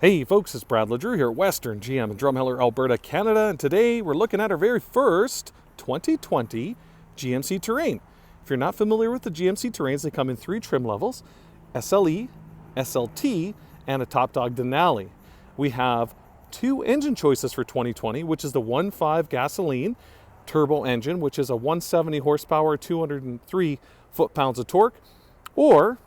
Hey folks, it's Brad LeDrew here at Western GM in Drumheller, Alberta, Canada, and today we're looking at our very first 2020 GMC Terrain. If you're not familiar with the GMC Terrains, they come in 3 trim levels: SLE, SLT, and a Top Dog Denali. We have 2 engine choices for 2020, which is the 1.5 gasoline turbo engine, which is a 170 horsepower, 203 foot-pounds of torque, or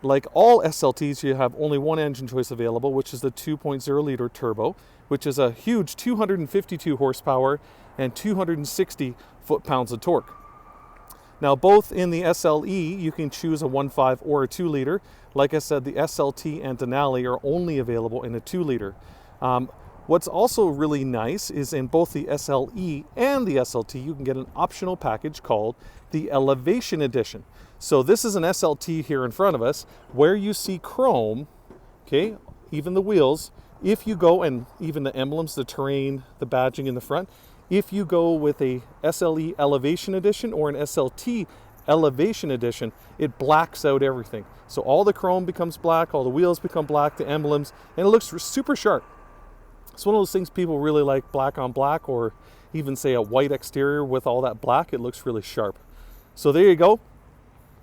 like all SLTs, you have only one engine choice available, which is the 2.0 liter turbo, which is a huge 252 horsepower and 260 foot-pounds of torque. Now, both in the SLE, you can choose a 1.5 or a 2 liter. Like I said, the SLT and Denali are only available in a 2 liter. What's also really nice is in both the SLE and the SLT, you can get an optional package called the Elevation Edition. So this is an SLT here in front of us where you see chrome, okay, even the wheels. If you go, and even the emblems, the terrain, the badging in the front, if you go with a SLE Elevation Edition or an SLT Elevation Edition, it blacks out everything. So all the chrome becomes black, all the wheels become black, the emblems, and it looks super sharp. It's one of those things people really like, black on black, or even say a white exterior with all that black. It looks really sharp. So there you go.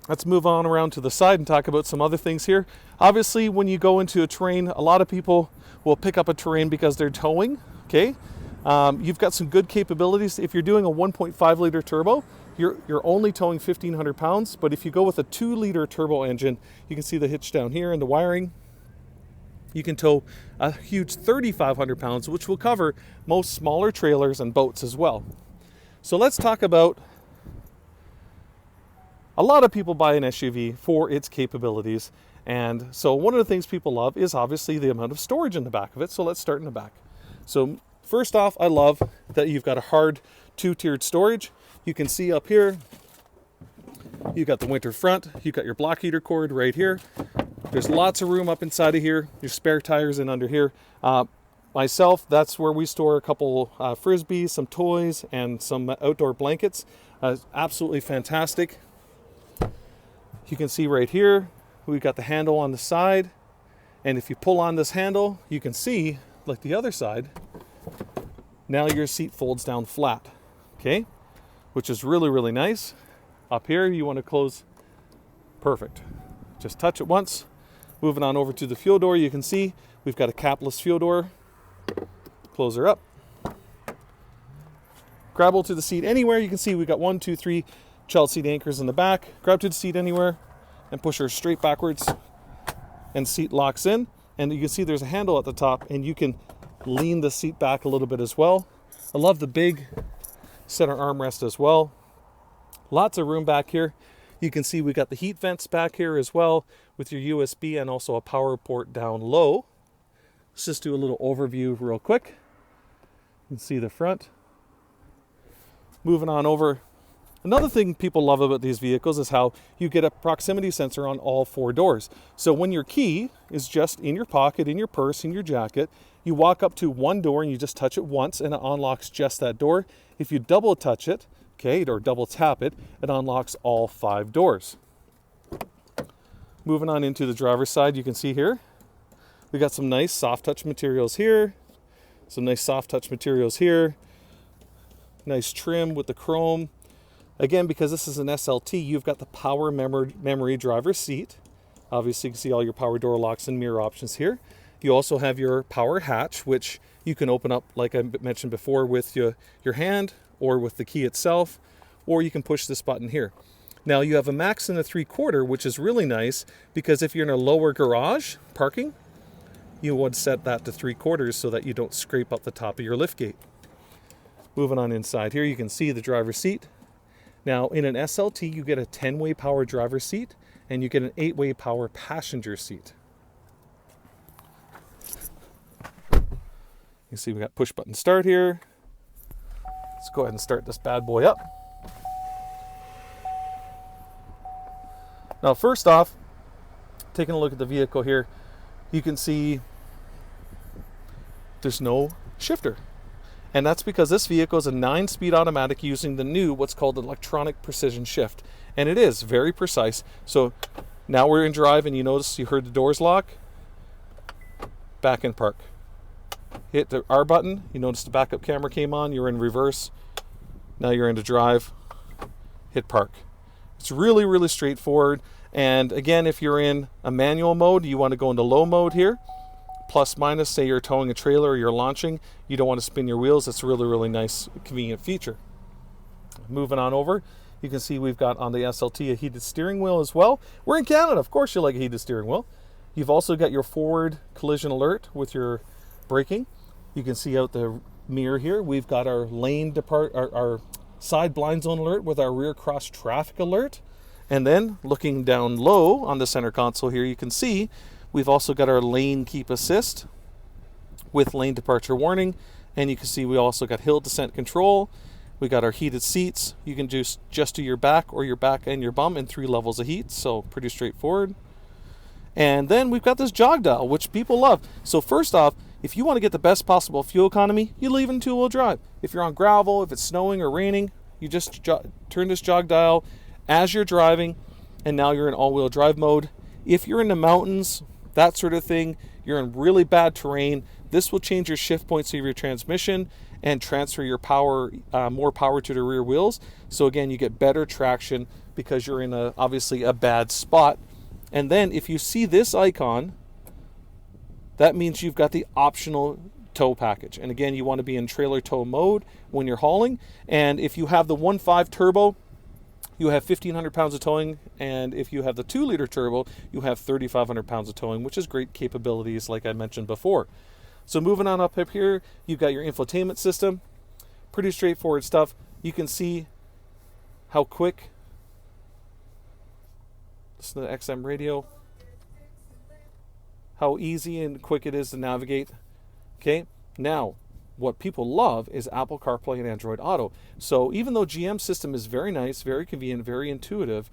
Let's move on around to the side and talk about some other things here. Obviously, when you go into a terrain, a lot of people will pick up a terrain because they're towing, okay? You've got some good capabilities. If you're doing a 1.5 liter turbo, you're only towing 1,500 pounds, but if you go with a 2 liter turbo engine, you can see the hitch down here and the wiring. You can tow a huge 3,500 pounds, which will cover most smaller trailers and boats as well. So let's talk about, a lot of people buy an SUV for its capabilities. And so one of the things people love is obviously the amount of storage in the back of it. So let's start in the back. So first off, I love that you've got a hard 2-tiered storage. You can see up here, you've got the winter front, you've got your block heater cord right here. There's lots of room up inside of here. Your spare tires in under here. Myself, that's where we store a couple Frisbees, some toys, and some outdoor blankets. Absolutely fantastic. You can see right here, we've got the handle on the side. And if you pull on this handle, you can see, like the other side, now your seat folds down flat, okay? Which is really nice. Up here, you want to close, perfect. Just touch it once. Moving on over to the fuel door, you can see we've got a capless fuel door. Close her up. Grab to the seat anywhere. You can see we've got 1, 2, 3 child seat anchors in the back. Grab to the seat anywhere and push her straight backwards, and seat locks in. And you can see there's a handle at the top, and you can lean the seat back a little bit as well. I love the big center armrest as well. Lots of room back here. You can see we got the heat vents back here as well with your USB and also a power port down low. Let's just do a little overview real quick. You can see the front. Moving on over. Another thing people love about these vehicles is how you get a proximity sensor on all 4 doors. So when your key is just in your pocket, in your purse, in your jacket, you walk up to one door and you just touch it once and it unlocks just that door. If you double touch it, okay, or double tap it, it unlocks all 5 doors. Moving on into the driver's side, you can see here, we got some nice soft touch materials here, some nice soft touch materials here, nice trim with the chrome. Again, because this is an SLT, you've got the power memory driver's seat. Obviously, you can see all your power door locks and mirror options here. You also have your power hatch, which you can open up, like I mentioned before, with your hand or with the key itself, or you can push this button here. Now you have a max and a 3/4, which is really nice because if you're in a lower garage parking, you would set that to 3/4 so that you don't scrape up the top of your liftgate. Moving on inside here, you can see the driver's seat. Now in an SLT, you get a 10-way power driver's seat and you get an 8-way power passenger seat. You see we got push button start here. Let's go ahead and start this bad boy up. Now, first off, taking a look at the vehicle here, you can see there's no shifter. And that's because this vehicle is a 9-speed automatic using the new, what's called electronic precision shift. And it is very precise. So now we're in drive and you notice you heard the doors lock. back in park. Hit the R button, you notice the backup camera came on, you're in reverse. Now you're into drive, hit park. It's really, really straightforward. And again, if you're in a manual mode, you want to go into low mode here. Plus minus, say you're towing a trailer or you're launching, you don't want to spin your wheels. It's a really, really nice, convenient feature. Moving on over, you can see we've got on the SLT a heated steering wheel as well. We're in Canada, of course you like a heated steering wheel. You've also got your forward collision alert with your braking. You can see out the mirror here, we've got our our side blind zone alert with our rear cross traffic alert. And then looking down low on the center console here, you can see we've also got our lane keep assist with lane departure warning. And you can see we also got hill descent control. We got our heated seats. You can just do your back or your back and your bum in 3 levels of heat. So pretty straightforward. And then we've got this jog dial, which people love. So first off, if you want to get the best possible fuel economy, you leave in 2-wheel drive. If you're on gravel, if it's snowing or raining, you just turn this jog dial as you're driving, and now you're in all-wheel drive mode. If you're in the mountains, that sort of thing, you're in really bad terrain, this will change your shift points of your transmission and transfer your power, more power to the rear wheels. So again, you get better traction because you're in obviously a bad spot. And then if you see this icon, that means you've got the optional tow package. And again, you want to be in trailer tow mode when you're hauling. And if you have the 1.5 turbo, you have 1,500 pounds of towing, and if you have the 2-liter turbo, you have 3,500 pounds of towing, which is great capabilities like I mentioned before. So moving on up here, you've got your infotainment system. Pretty straightforward stuff. You can see how quick, this is the XM radio, how easy and quick it is to navigate. Okay, now, what people love is Apple CarPlay and Android Auto. So even though GM's system is very nice, very convenient, very intuitive,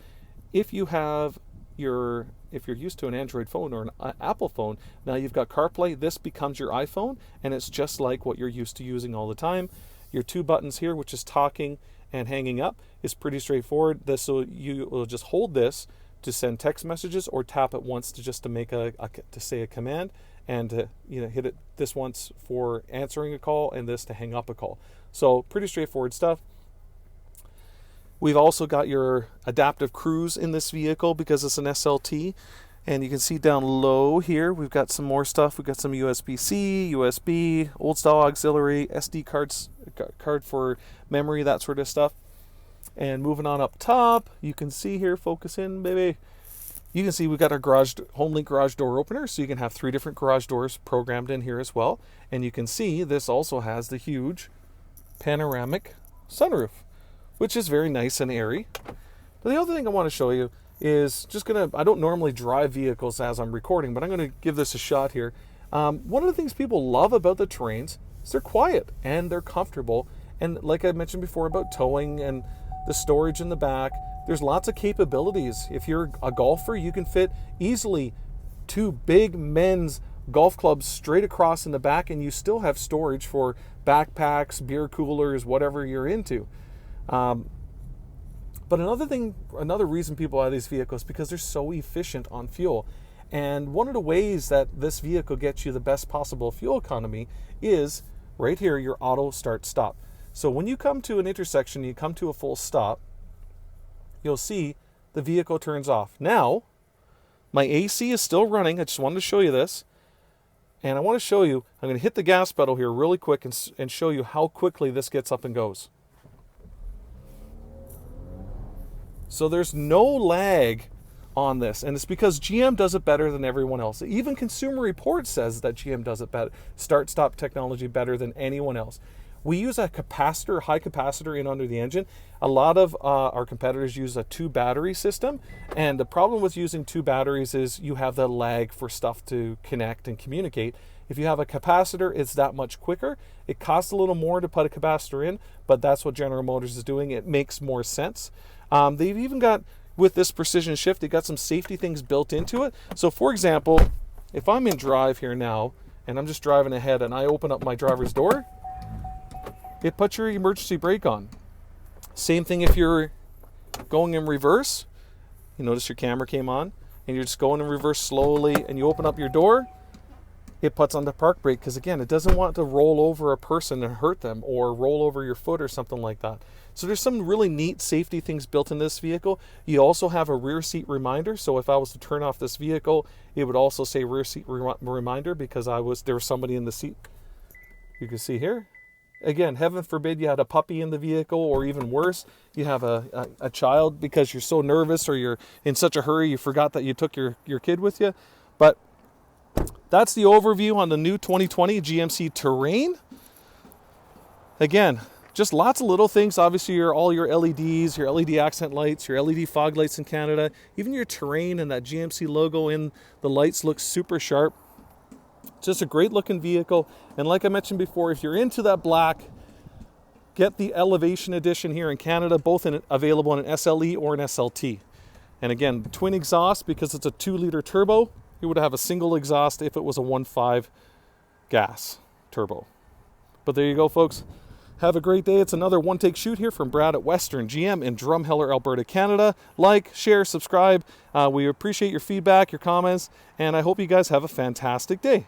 if you're used to an Android phone or an Apple phone, now you've got CarPlay, this becomes your iPhone, and it's just like what you're used to using all the time. Your 2 buttons here, which is talking and hanging up, is pretty straightforward. So you will just hold this to send text messages or tap it once to make to say a command, and to hit it this once for answering a call and this to hang up a call. So pretty straightforward stuff. We've also got your adaptive cruise in this vehicle because it's an SLT, and you can see down low here we've got some more stuff. We've got some USB-C, USB, old style auxiliary, SD card for memory, that sort of stuff. And moving on up top, you can see here, focus in, baby. You can see we've got our HomeLink garage door opener, so you can have 3 different garage doors programmed in here as well. And you can see this also has the huge panoramic sunroof, which is very nice and airy. But the other thing I want to show you is I don't normally drive vehicles as I'm recording, but I'm going to give this a shot here. One of the things people love about the Terrains is they're quiet and they're comfortable. And like I mentioned before about towing and the storage in the back, there's lots of capabilities. If you're a golfer, you can fit easily 2 big men's golf clubs straight across in the back, and you still have storage for backpacks, beer coolers, whatever you're into. But another reason people buy these vehicles is because they're so efficient on fuel. And one of the ways that this vehicle gets you the best possible fuel economy is right here, your auto start stop. So when you come to an intersection, you come to a full stop, you'll see the vehicle turns off. Now, my AC is still running. I just wanted to show you this. And I want to show you, I'm going to hit the gas pedal here really quick and show you how quickly this gets up and goes. So there's no lag on this, and it's because GM does it better than everyone else. Even Consumer Reports says that GM does it better, start-stop technology better than anyone else. We use a capacitor, high capacitor in under the engine. A lot of our competitors use a 2-battery system, and the problem with using 2 batteries is you have the lag for stuff to connect and communicate. If you have a capacitor, it's that much quicker. It costs a little more to put a capacitor in, but that's what General Motors is doing. It makes more sense. They've even got, with this precision shift, they got some safety things built into it. So for example, if I'm in drive here now, and I'm just driving ahead and I open up my driver's door, it puts your emergency brake on. Same thing if you're going in reverse. You notice your camera came on, and you're just going in reverse slowly, and you open up your door, it puts on the park brake because, again, it doesn't want to roll over a person and hurt them or roll over your foot or something like that. So there's some really neat safety things built in this vehicle. You also have a rear seat reminder. So if I was to turn off this vehicle, it would also say rear seat reminder because there was somebody in the seat. You can see here. Again, heaven forbid you had a puppy in the vehicle, or even worse, you have a child because you're so nervous or you're in such a hurry you forgot that you took your kid with you. But that's the overview on the new 2020 GMC Terrain. Again, just lots of little things. Obviously, all your LEDs, your LED accent lights, your LED fog lights in Canada, even your Terrain and that GMC logo in the lights looks super sharp. Just a great looking vehicle. And like I mentioned before, if you're into that black, get the Elevation Edition here in Canada, both available in an SLE or an SLT. And again, twin exhaust because it's a 2-liter turbo. You would have a single exhaust if it was a 1.5 gas turbo. But there you go, folks. Have a great day. It's another One Take Shoot here from Brad at Western GM in Drumheller, Alberta, Canada. Like, share, subscribe. We appreciate your feedback, your comments, and I hope you guys have a fantastic day.